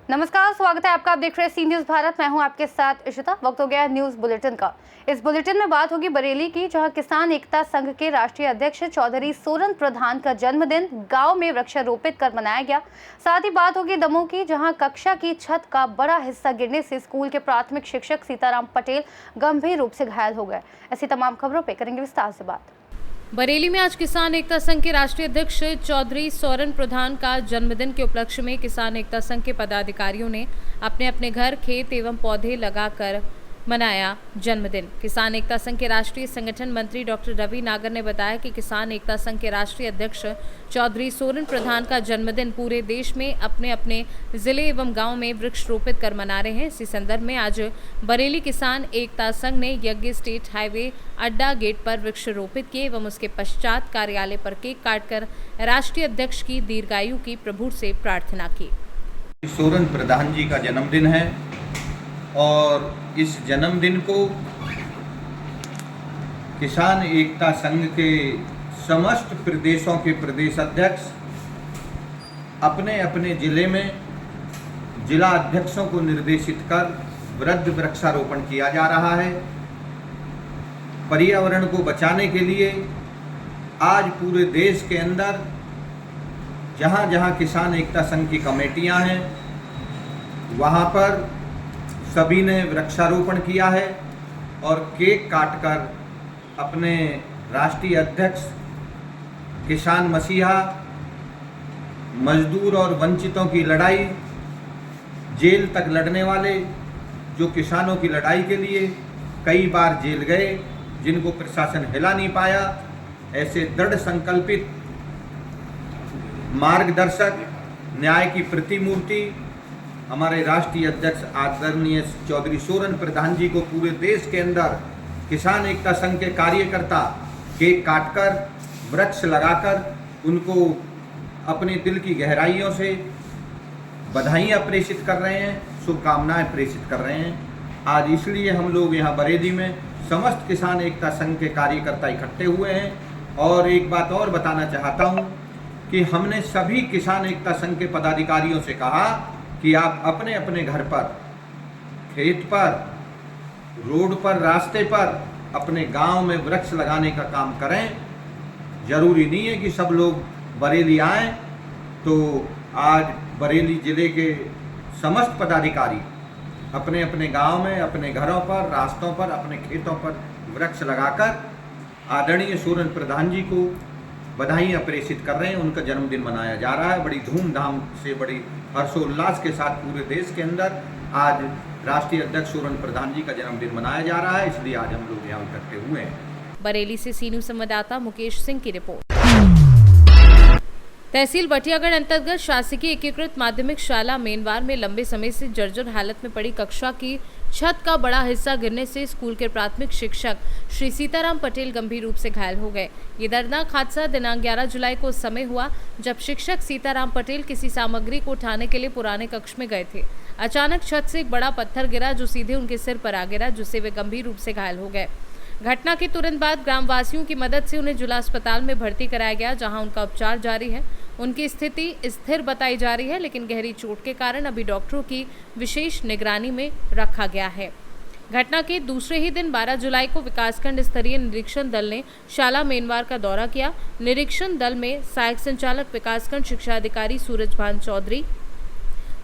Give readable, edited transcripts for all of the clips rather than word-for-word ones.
नमस्कार, स्वागत है आपका। आप देख रहे हैं सी न्यूज भारत। मैं हूं आपके साथ इशिता। वक्त हो गया है न्यूज बुलेटिन का। इस बुलेटिन में बात होगी बरेली की, जहां किसान एकता संघ के राष्ट्रीय अध्यक्ष चौधरी सोरन प्रधान का जन्मदिन गांव में वृक्षारोपित कर मनाया गया। साथ ही बात होगी दमोह की, जहां कक्षा की छत का बड़ा हिस्सा गिरने से स्कूल के प्राथमिक शिक्षक सीताराम पटेल गंभीर रूप से घायल हो गए। ऐसी तमाम खबरों पर करेंगे विस्तार से बात। बरेली में आज किसान एकता संघ के राष्ट्रीय अध्यक्ष चौधरी सोरन प्रधान का जन्मदिन के उपलक्ष्य में किसान एकता संघ के पदाधिकारियों ने अपने अपने घर, खेत एवं पौधे लगाकर मनाया जन्मदिन। किसान एकता संघ के राष्ट्रीय संगठन मंत्री डॉक्टर रवि नागर ने बताया कि किसान एकता संघ के राष्ट्रीय अध्यक्ष चौधरी सोरन प्रधान का जन्मदिन पूरे देश में अपने अपने जिले एवं गांव में वृक्ष रोपित कर मना रहे हैं। इसी संदर्भ में आज बरेली किसान एकता संघ ने यज्ञ स्टेट हाईवे अड्डा गेट पर वृक्ष रोपित किए एवं उसके पश्चात कार्यालय पर केक काटकर राष्ट्रीय अध्यक्ष की दीर्घायु की प्रभु से प्रार्थना की। सोरन प्रधान जी का जन्मदिन है और इस जन्मदिन को किसान एकता संघ के समस्त प्रदेशों के प्रदेश अध्यक्ष अपने अपने जिले में जिला अध्यक्षों को निर्देशित कर वृक्ष वृक्षारोपण किया जा रहा है। पर्यावरण को बचाने के लिए आज पूरे देश के अंदर जहाँ जहाँ किसान एकता संघ की कमेटियाँ हैं वहाँ पर सभी ने वृक्षारोपण किया है और केक काटकर अपने राष्ट्रीय अध्यक्ष किसान मसीहा, मजदूर और वंचितों की लड़ाई, जेल तक लड़ने वाले जो किसानों की लड़ाई के लिए कई बार जेल गए, जिनको प्रशासन हिला नहीं पाया, ऐसे दृढ़ संकल्पित मार्गदर्शक, न्याय की प्रतिमूर्ति हमारे राष्ट्रीय अध्यक्ष आदरणीय चौधरी सोरन प्रधान जी को पूरे देश के अंदर किसान एकता संघ के कार्यकर्ता केक काटकर, वृक्ष लगाकर उनको अपने दिल की गहराइयों से बधाइयाँ प्रेषित कर रहे हैं, शुभकामनाएं प्रेषित कर रहे हैं। आज इसलिए हम लोग यहाँ बरेली में समस्त किसान एकता संघ के कार्यकर्ता इकट्ठे हुए हैं। और एक बात और बताना चाहता हूँ कि हमने सभी किसान एकता संघ के पदाधिकारियों से कहा कि आप अपने अपने घर पर, खेत पर, रोड पर, रास्ते पर अपने गांव में वृक्ष लगाने का काम करें। जरूरी नहीं है कि सब लोग बरेली आएँ। तो आज बरेली जिले के समस्त पदाधिकारी अपने अपने गांव में, अपने घरों पर, रास्तों पर, अपने खेतों पर वृक्ष लगाकर आदरणीय सोरन प्रधान जी को बधाइयाँ प्रेषित कर रहे हैं। उनका जन्मदिन मनाया जा रहा है बड़ी धूमधाम से, बड़ी हर्षोल्लास के साथ पूरे देश के अंदर आज राष्ट्रीय अध्यक्ष सोरन प्रधान जी का जन्मदिन मनाया जा रहा है। इसलिए आज हम लोग यहाँ इकट्ठे हुए हैं। बरेली से सी न्यूज संवाददाता मुकेश सिंह की रिपोर्ट। तहसील बटियागढ़ अंतर्गत शासकीय एकीकृत माध्यमिक शाला मेनवार में लंबे समय से जर्जर हालत में पड़ी कक्षा की छत का बड़ा हिस्सा गिरने से स्कूल के प्राथमिक शिक्षक श्री सीताराम पटेल गंभीर रूप से घायल हो गए। ये दर्दनाक हादसा दिनांक 11 जुलाई को उस समय हुआ जब शिक्षक सीताराम पटेल किसी सामग्री को उठाने के लिए पुराने कक्ष में गए थे। अचानक छत से एक बड़ा पत्थर गिरा जो सीधे उनके सिर पर आ गिरा, जिससे वे गंभीर रूप से घायल हो गए। घटना के तुरंत बाद ग्रामवासियों की मदद से उन्हें जिला अस्पताल में भर्ती कराया गया, जहां उनका उपचार जारी है। उनकी स्थिति स्थिर बताई जा रही है, लेकिन गहरी चोट के कारण अभी डॉक्टरों की विशेष निगरानी में रखा गया है। घटना के दूसरे ही दिन 12 जुलाई को विकासखंड स्तरीय निरीक्षण दल ने शाला मेनवार का दौरा किया। निरीक्षण दल में सहायक संचालक विकासखंड शिक्षा अधिकारी सूरजभान चौधरी,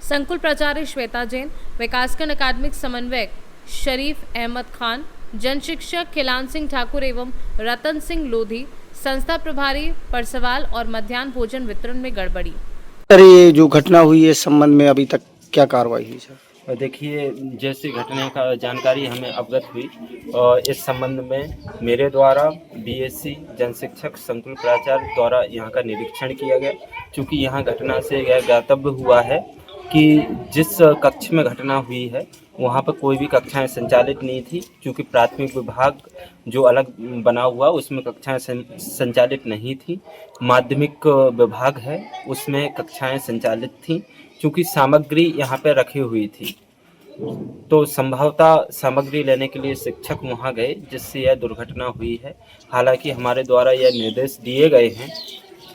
संकुल प्राचार्य श्वेता जैन, विकासखंड अकादमिक समन्वयक शरीफ अहमद खान, जन शिक्षक खिलान सिंह ठाकुर एवं रतन सिंह लोधी, संस्था प्रभारी परसवाल और मध्याह्न भोजन वितरण में गड़बड़ी। सर, ये जो घटना हुई है, इस संबंध में अभी तक क्या कार्रवाई हुई सर? देखिए, जैसी घटना का जानकारी हमें अवगत हुई और इस संबंध में मेरे द्वारा बीएससी जन शिक्षक संकुल प्राचार्य द्वारा यहाँ का निरीक्षण किया गया। चूँकि यहाँ घटना से यह ज्ञातव्य हुआ है कि जिस कक्ष में घटना हुई है वहाँ पर कोई भी कक्षाएं संचालित नहीं थी, क्योंकि प्राथमिक विभाग जो अलग बना हुआ उसमें कक्षाएं संचालित नहीं थी। माध्यमिक विभाग है उसमें कक्षाएं संचालित थीं, क्योंकि सामग्री यहाँ पर रखी हुई थी। तो संभवतः सामग्री लेने के लिए शिक्षक वहां गए, जिससे यह दुर्घटना हुई है। हालांकि हमारे द्वारा यह निर्देश दिए गए हैं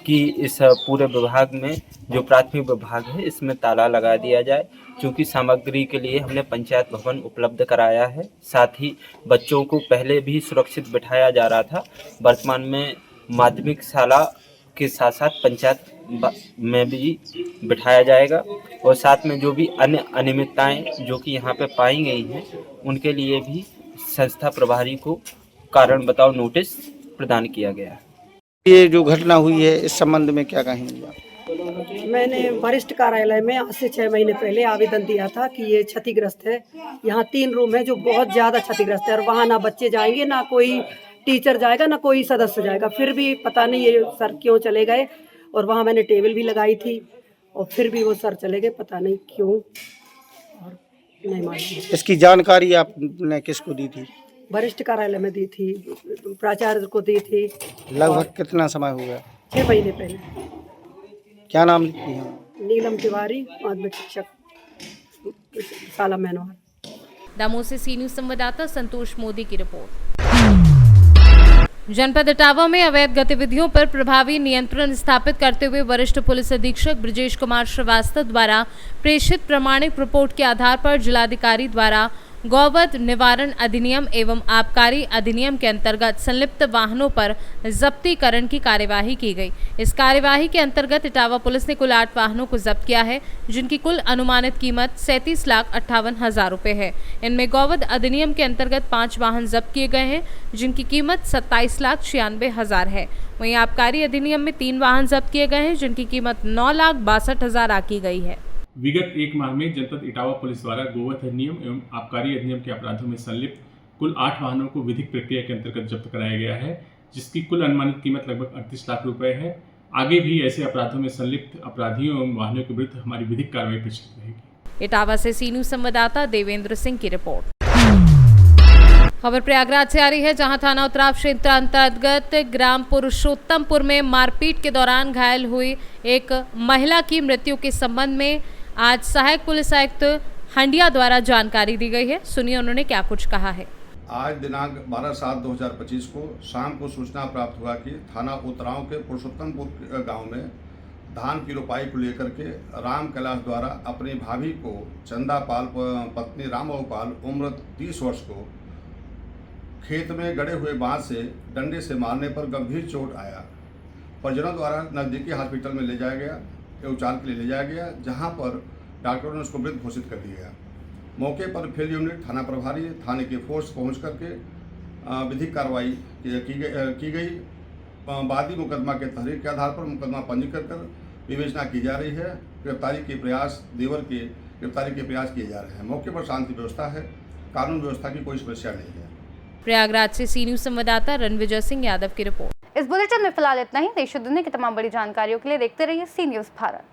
कि इस पूरे विभाग में जो प्राथमिक विभाग है इसमें ताला लगा दिया जाए, क्योंकि सामग्री के लिए हमने पंचायत भवन उपलब्ध कराया है। साथ ही बच्चों को पहले भी सुरक्षित बिठाया जा रहा था, वर्तमान में माध्यमिक शाला के साथ साथ पंचायत में भी बिठाया जाएगा। और साथ में जो भी अन्य अनियमितताएं जो कि यहाँ पे पाई गई हैं उनके लिए भी संस्था प्रभारी को कारण बताओ नोटिस प्रदान किया गया है। ये जो घटना हुई है इस संबंध में क्या कहेंगे आप? मैंने वरिष्ठ कार्यालय में आज से 6 महीने पहले आवेदन दिया था कि ये क्षतिग्रस्त है। यहाँ 3 रूम है जो बहुत ज़्यादा क्षतिग्रस्त है और वहाँ ना बच्चे जाएंगे, ना कोई टीचर जाएगा, ना कोई सदस्य जाएगा। फिर भी पता नहीं ये सर क्यों चले गए, और वहाँ मैंने टेबल भी लगाई थी और फिर भी वो सर चले गए, पता नहीं क्यों, और नहीं मालूम। इसकी जानकारी आपने किसको दी थी? वरिष्ठ कार्यालय में दी थी, प्राचार्य को दी थी। लगभग कितना समय हो गया? 6 महीने पहले। क्या नाम लिखती हैं? नीलम तिवारी, माध्यमिक शिक्षक, शाला मैनवार। दमोह से सी न्यूज संवाददाता संतोष मोदी की रिपोर्ट। जनपद इटावा में अवैध गतिविधियों पर प्रभावी नियंत्रण स्थापित करते हुए वरिष्ठ पुलिस अधीक्षक ब्रजेश कुमार श्रीवास्तव द्वारा प्रेषित प्रमाणिक रिपोर्ट के आधार पर जिलाधिकारी द्वारा गौवध निवारण अधिनियम एवं आबकारी अधिनियम के अंतर्गत संलिप्त वाहनों पर जब्तीकरण की कार्यवाही की गई। इस कार्यवाही के अंतर्गत इटावा पुलिस ने कुल 8 वाहनों को जब्त किया है, जिनकी कुल अनुमानित कीमत 37,58,000 रुपए है। इनमें गौवध अधिनियम के अंतर्गत 5 वाहन जब्त किए गए हैं, जिनकी कीमत 27,96,000 है। वहीं आबकारी अधिनियम में 3 वाहन जब्त किए गए हैं, जिनकी कीमत 9,62,000 आकी गई है। विगत 1 माह में जनपद इटावा पुलिस द्वारा गोवध अधिनियम एवं आबकारी अधिनियम के अपराधों में संलिप्त कुल 8 वाहनों को विधिक प्रक्रिया के अंतर्गत जब्त कराया गया है, जिसकी कुल अनुमानित कीमत लगभग 38 लाख रुपए है। आगे भी ऐसे अपराधों में संलिप्त अपराधियों एवं वाहनों के विरुद्ध हमारी विधिक कार्रवाई प्रचलित रहेगी। इटावा से सी न्यूज संवाददाता देवेंद्र सिंह की रिपोर्ट। खबर प्रयागराज से आ रही है, जहां थाना उत्तराव क्षेत्र अंतर्गत ग्राम पुरुषोत्तमपुर में मारपीट के दौरान घायल हुई एक महिला की मृत्यु के संबंध में आज सहायक पुलिस आयुक्त हंडिया द्वारा जानकारी दी गई है। सुनिए उन्होंने क्या कुछ कहा है। आज दिनांक 12/7/2025 को शाम को सूचना प्राप्त हुआ कि थाना उत्तराव के पुरुषोत्तमपुर गांव में धान की रोपाई को लेकर के राम कैलाश द्वारा अपनी भाभी को चंदा पाल पत्नी रामबाबू पाल उम्र 30 वर्ष को खेत में गड़े हुए बांस से डंडे से मारने पर गंभीर चोट आया। परिजनों द्वारा नज़दीकी हॉस्पिटल में ले जाया गया, उपचार के लिए ले जाया गया, जहां पर डॉक्टरों ने उसको मृत घोषित कर दिया। मौके पर फील्ड यूनिट थाना प्रभारी थाने की फोर्स पहुंच करके विधिक कार्रवाई की गई। वादी मुकदमा के तहरीर के आधार पर मुकदमा पंजीकृत कर विवेचना की जा रही है। गिरफ्तारी के प्रयास देवर के गिरफ्तारी के प्रयास किए जा रहे हैं। मौके पर शांति व्यवस्था है, कानून व्यवस्था की कोई समस्या नहीं है। प्रयागराज से सी न्यूज संवाददाता रणविजय सिंह यादव की रिपोर्ट। इस बुलेटिन में फिलहाल इतना ही। देश और दुनिया की तमाम बड़ी जानकारियों के लिए देखते रहिए सी न्यूज भारत।